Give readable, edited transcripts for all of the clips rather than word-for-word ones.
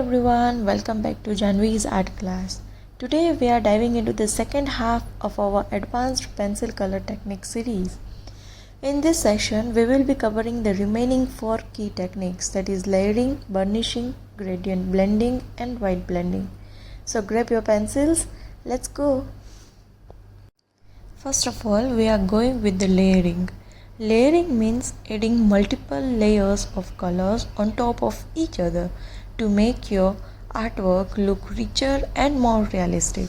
everyone, welcome back to Janvi's art class. Today we are diving into the second half of our advanced pencil color technique series. In this session, we will be covering the remaining 4 key techniques, that is layering, burnishing, gradient blending and white blending. So grab your pencils, let's go. First of all, we are going with the layering. Layering means adding multiple layers of colors on top of each other to make your artwork look richer and more realistic.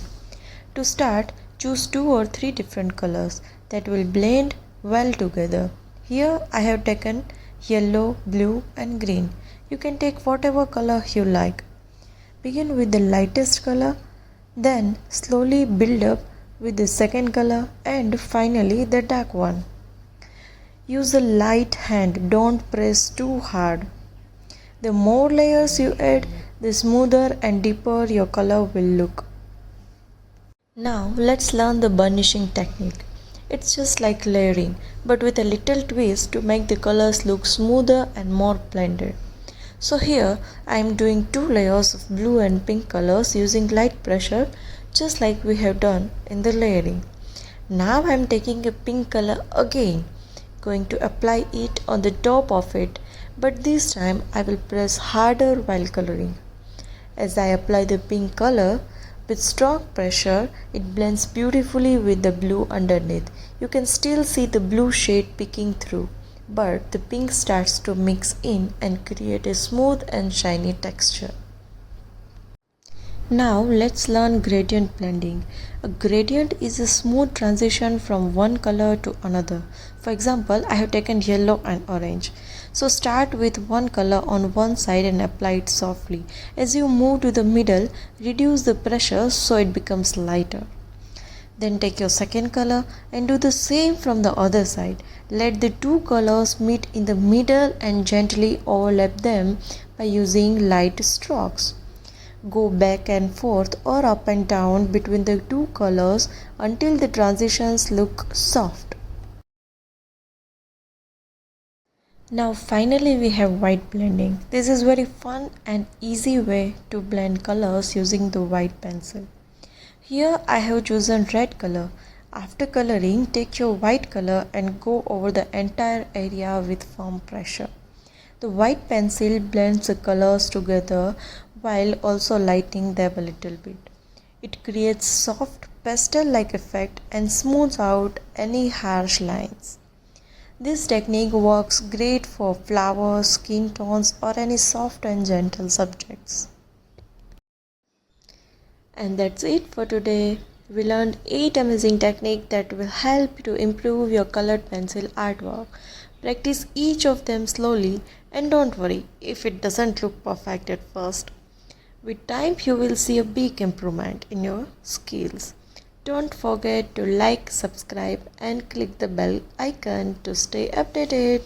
To start, choose 2 or 3 different colors that will blend well together. Here I have taken yellow, blue and green. You can take whatever color you like. Begin with the lightest color, then slowly build up with the second color and finally the dark one. Use a light hand, don't press too hard. The more layers you add, the smoother and deeper your color will look. Now let's learn the burnishing technique. It's just like layering, but with a little twist to make the colors look smoother and more blended. So here I am doing 2 layers of blue and pink colors using light pressure, just like we have done in the layering. Now I am taking a pink color again, going to apply it on the top of it, but this time I will press harder while coloring. As I apply the pink color with strong pressure, it blends beautifully with the blue underneath. You can still see the blue shade peeking through, but the pink starts to mix in and create a smooth and shiny texture. Now let's learn gradient blending. A gradient is a smooth transition from one color to another. For example, I have taken yellow and orange. So start with one color on one side and apply it softly. As you move to the middle, reduce the pressure so it becomes lighter. Then take your second color and do the same from the other side. Let the 2 colors meet in the middle and gently overlap them by using light strokes. Go back and forth or up and down between the 2 colors until the transitions look soft. Now finally we have white blending. This is very fun and easy way to blend colors using the white pencil. Here I have chosen red color. After coloring, take your white color and go over the entire area with firm pressure. The white pencil blends the colors together while also lightening them a little bit. It creates soft pastel-like effect and smooths out any harsh lines. This technique works great for flowers, skin tones or any soft and gentle subjects. And that's it for today. We learned 8 amazing techniques that will help to improve your colored pencil artwork. Practice each of them slowly and don't worry if it doesn't look perfect at first. With time, you will see a big improvement in your skills. Don't forget to like, subscribe and click the bell icon to stay updated.